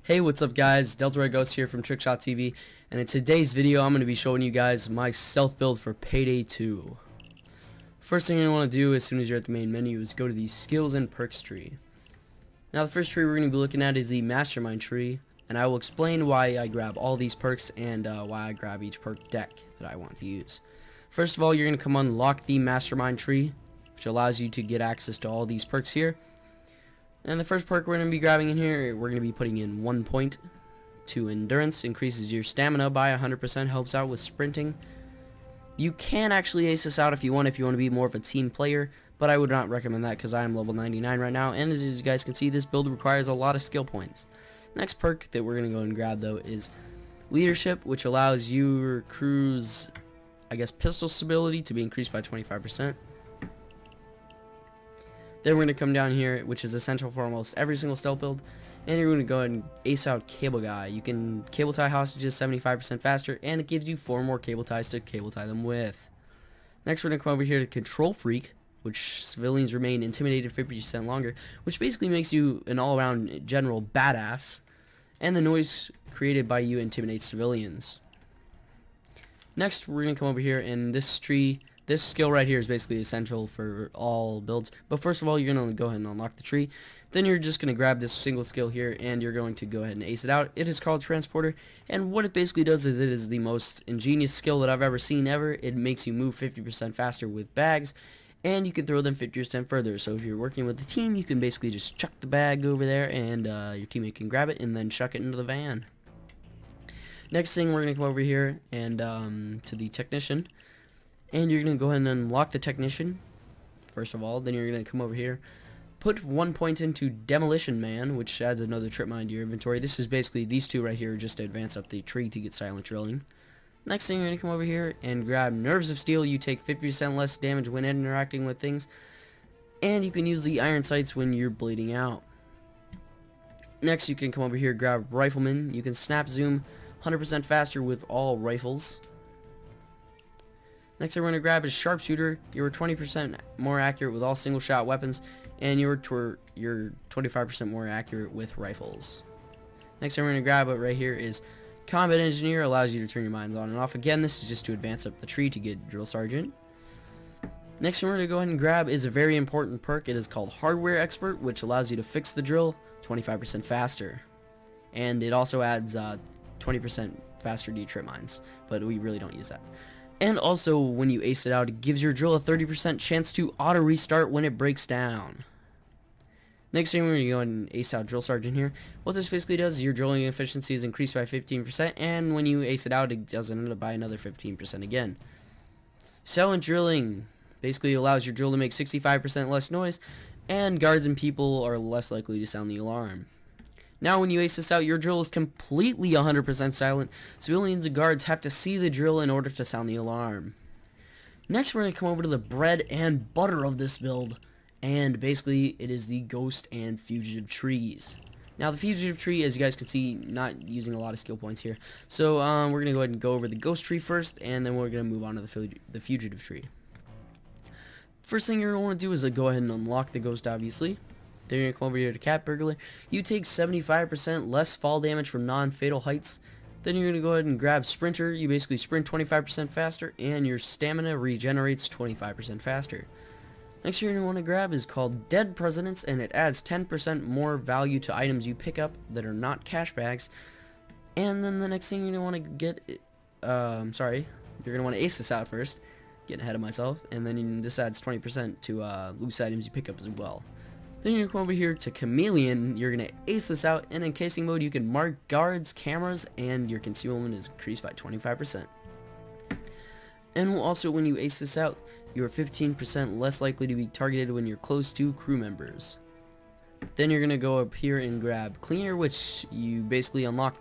Hey, what's up guys, Delta Red Ghost here from Trickshot TV, and in today's video I'm going to be showing you guys my stealth build for Payday 2. First thing you want to do as soon as you're at the main menu is go to the Skills and Perks tree. Now the first tree we're going to be looking at is the Mastermind Tree, and I will explain why I grab all these perks and why I grab each perk deck that I want to use. First of all, you're going to come unlock the Mastermind Tree, which allows you to get access to all these perks here. And the first perk we're going to be grabbing in here, we're going to be putting in 1 point to endurance, increases your stamina by 100%, helps out with sprinting. You can actually ace this out if you want to be more of a team player, but I would not recommend that because I am level 99 right now, and as you guys can see, this build requires a lot of skill points. Next perk that we're going to go and grab though is leadership, which allows your crew's, pistol stability to be increased by 25%. Then we're going to come down here, which is essential for almost every single stealth build, and you're going to go ahead and ace out Cable Guy. You can cable tie hostages 75% faster, and it gives you 4 more cable ties to cable tie them with. Next we're going to come over here to Control Freak, which civilians remain intimidated 50% longer, which basically makes you an all-around general badass, and the noise created by you intimidates civilians. Next we're going to come over here, and this tree, this skill right here is basically essential for all builds. But first of all, you're going to go ahead and unlock the tree. Then you're just going to grab this single skill here, and you're going to go ahead and ace it out. It is called Transporter, and what it basically does is it is the most ingenious skill that I've ever seen ever. It makes you move 50% faster with bags, and you can throw them 50% further. So if you're working with a team, you can basically just chuck the bag over there, and your teammate can grab it and then chuck it into the van. Next thing, we're going to come over here and to the Technician. And you're going to go ahead and unlock the Technician, first of all. Then you're going to come over here, put 1 point into Demolition Man, which adds another trip mine to your inventory. This is basically these two right here just to advance up the tree to get silent drilling. Next thing, you're going to come over here and grab Nerves of Steel. You take 50% less damage when interacting with things. And you can use the Iron Sights when you're bleeding out. Next, you can come over here, grab Rifleman. You can snap zoom 100% faster with all rifles. Next thing we're going to grab is Sharpshooter. You're 20% more accurate with all single shot weapons, and you're 25% more accurate with rifles. Next thing we're going to grab right here is Combat Engineer. Allows you to turn your mines on and off. Again, this is just to advance up the tree to get Drill Sergeant. Next thing we're going to go ahead and grab is a very important perk. It is called Hardware Expert, which allows you to fix the drill 25% faster. And it also adds 20% faster detrip mines, but we really don't use that. And also, when you ace it out, it gives your drill a 30% chance to auto-restart when it breaks down. Next thing, we're going to go and ace out Drill Sergeant here. What this basically does is your drilling efficiency is increased by 15%, and when you ace it out, it does it by another 15% again. Silent Drilling basically allows your drill to make 65% less noise, and guards and people are less likely to sound the alarm. Now when you ace this out, your drill is completely 100% silent. Civilians and guards have to see the drill in order to sound the alarm. Next we're going to come over to the bread and butter of this build. And basically it is the Ghost and Fugitive trees. Now the Fugitive tree, as you guys can see, not using a lot of skill points here. So we're going to go ahead and go over the Ghost tree first, and then we're going to move on to the Fugitive tree. First thing you're going to want to do is go ahead and unlock the Ghost, obviously. Then you're going to come over here to Cat Burglar. You take 75% less fall damage from non-fatal heights. Then you're going to go ahead and grab Sprinter. You basically sprint 25% faster, and your stamina regenerates 25% faster. Next you're going to want to grab is called Dead Presidents, and it adds 10% more value to items you pick up that are not cash bags. And then the next thing you're going to want to get, you're going to want to ace this out first. Getting ahead of myself. And then this adds 20% to loose items you pick up as well. Then you're going to come over here to Chameleon. You're going to ace this out, and in casing mode you can mark guards, cameras, and your concealment is increased by 25%. And also when you ace this out, you're 15% less likely to be targeted when you're close to crew members. Then you're going to go up here and grab Cleaner, which you basically unlock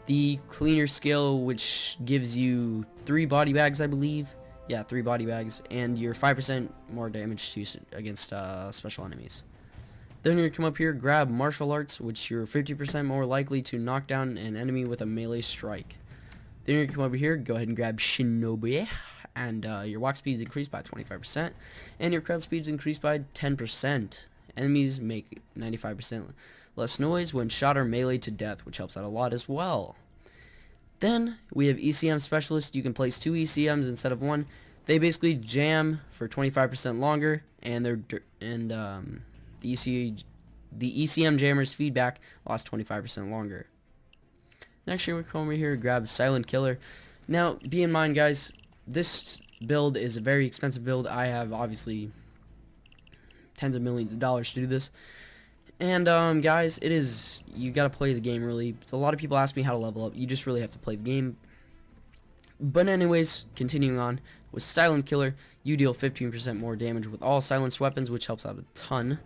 the Cleaner skill, which gives you 3 body bags, I believe. Yeah, 3 body bags, and you're 5% more damage against special enemies. Then you're going to come up here, grab Martial Arts, which you're 50% more likely to knock down an enemy with a melee strike. Then you're going to come over here, go ahead and grab Shinobi, and your walk speed is increased by 25%, and your crowd speed is increased by 10%. Enemies make 95% less noise when shot or meleeed to death, which helps out a lot as well. Then we have Ecm Specialist. You can place 2 ECMs instead of 1. They basically jam for 25% longer, and the ECM jammer's feedback lasts 25% longer. Next, we come over here and grab Silent Killer. Now, be in mind, guys, this build is a very expensive build. I have obviously tens of millions of dollars to do this. And guys, you gotta play the game really. So a lot of people ask me how to level up. You just really have to play the game. But anyways, continuing on with Silent Killer, you deal 15% more damage with all silenced weapons, which helps out a ton.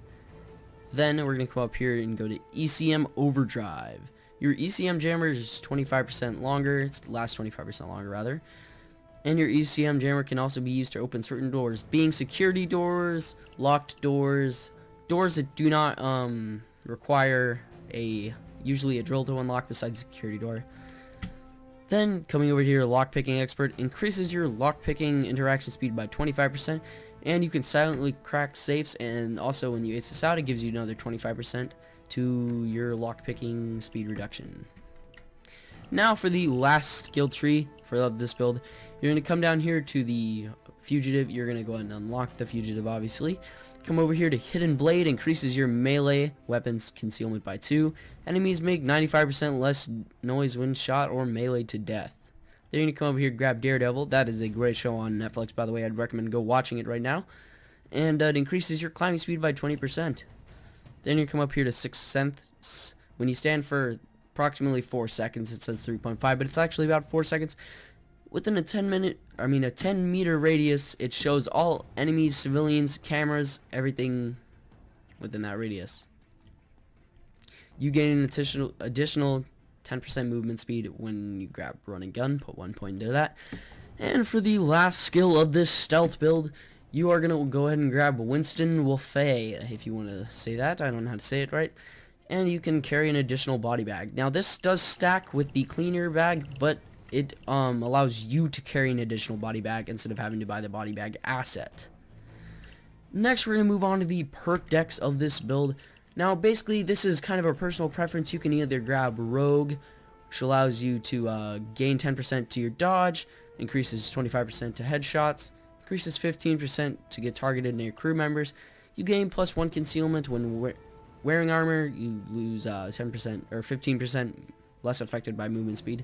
Then we're gonna come up here and go to Ecm Overdrive. Your ECM jammer is 25% longer. It lasts 25% longer rather. And your ECM jammer can also be used to open certain doors, being security doors, locked doors, doors that do not require usually a drill to unlock besides the security door. Then coming over here, lockpicking expert increases your lockpicking interaction speed by 25%, and you can silently crack safes, and also when you ace this out, it gives you another 25% to your lockpicking speed reduction. Now for the last skill tree for this build, you're going to come down here to the Fugitive. You're going to go ahead and unlock the Fugitive, obviously. Come over here to Hidden Blade, increases your melee weapons concealment by 2. Enemies make 95% less noise when shot or meleeed to death. Then you're going to come over here and grab Daredevil. That is a great show on Netflix, by the way. I'd recommend go watching it right now. And it increases your climbing speed by 20%. Then you come up here to Sixth Sense. When you stand for approximately 4 seconds, it says 3.5, but it's actually about 4 seconds. Within a 10 meter radius, it shows all enemies, civilians, cameras, everything within that radius. You gain an additional 10% movement speed when you grab run and gun. Put 1 point into that. And for the last skill of this stealth build, you are going to go ahead and grab Winston Wolfay, if you want to say that. I don't know how to say it right. And you can carry an additional body bag. Now this does stack with the cleaner bag, but it allows you to carry an additional body bag instead of having to buy the body bag asset. Next, we're going to move on to the perk decks of this build. Now basically this is kind of a personal preference. You can either grab Rogue, which allows you to gain 10% to your dodge, increases 25% to headshots, increases 15% to get targeted near crew members. You gain +1 concealment when wearing armor. You lose 10% or 15% less affected by movement speed.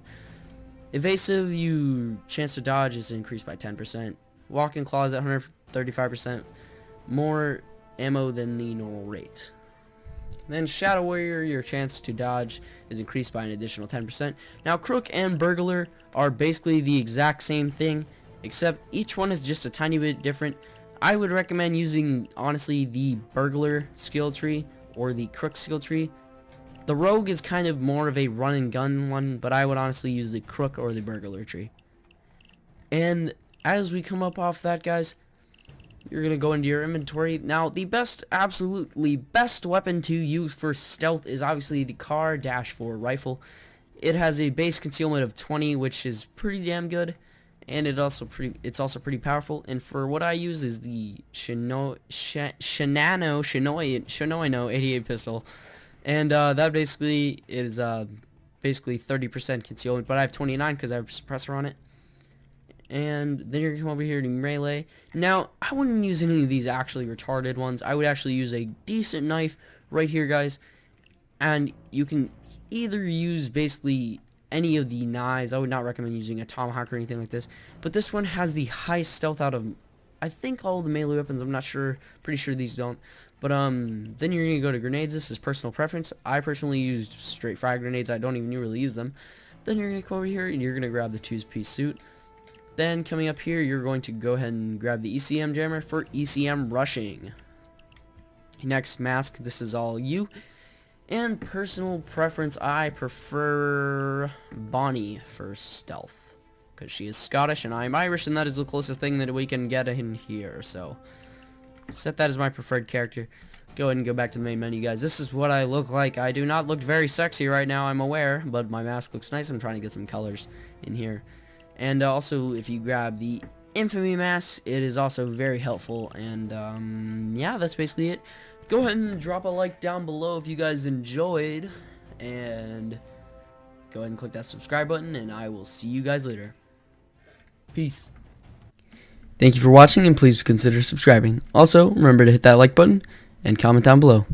Evasive, your chance to dodge is increased by 10%. Walk-in closet, 135% more ammo than the normal rate. Then Shadow Warrior, your chance to dodge is increased by an additional 10%. Now Crook and Burglar are basically the exact same thing, except each one is just a tiny bit different. I would recommend using, honestly, the Burglar skill tree or the Crook skill tree. The Rogue is kind of more of a run and gun one, but I would honestly use the Crook or the Burglar tree. And as we come up off that, guys, you're going to go into your inventory. Now, the absolutely best weapon to use for stealth is obviously the Kar-4 rifle. It has a base concealment of 20, which is pretty damn good. And it's also pretty powerful. And for what I use is the Shinoino 88 pistol. And that basically is basically 30% concealment, but I have 29 because I have a suppressor on it. And then you're going to come over here to melee. Now, I wouldn't use any of these actually retarded ones. I would actually use a decent knife right here, guys. And you can either use basically any of the knives. I would not recommend using a tomahawk or anything like this. But this one has the highest stealth out of, I think, all the melee weapons. I'm not sure. Pretty sure these don't. But then you're going to go to grenades. This is personal preference. I personally used straight frag grenades. I don't even really use them. Then you're going to come over here and you're going to grab the 2-piece suit. Then coming up here, you're going to go ahead and grab the ECM jammer for ECM rushing. Next, mask. This is all you. And personal preference, I prefer Bonnie for stealth, because she is Scottish and I'm Irish, and that is the closest thing that we can get in here. So set that as my preferred character. Go ahead and go back to the main menu, guys. This is what I look like. I do not look very sexy right now, I'm aware, but my mask looks nice. I'm trying to get some colors in here. And also, if you grab the infamy mask. It is also very helpful, and yeah, that's basically it. Go ahead and drop a like down below if you guys enjoyed, and go ahead and click that subscribe button, and I will see you guys later. Peace. Thank you for watching, and please consider subscribing. Also, remember to hit that like button and comment down below.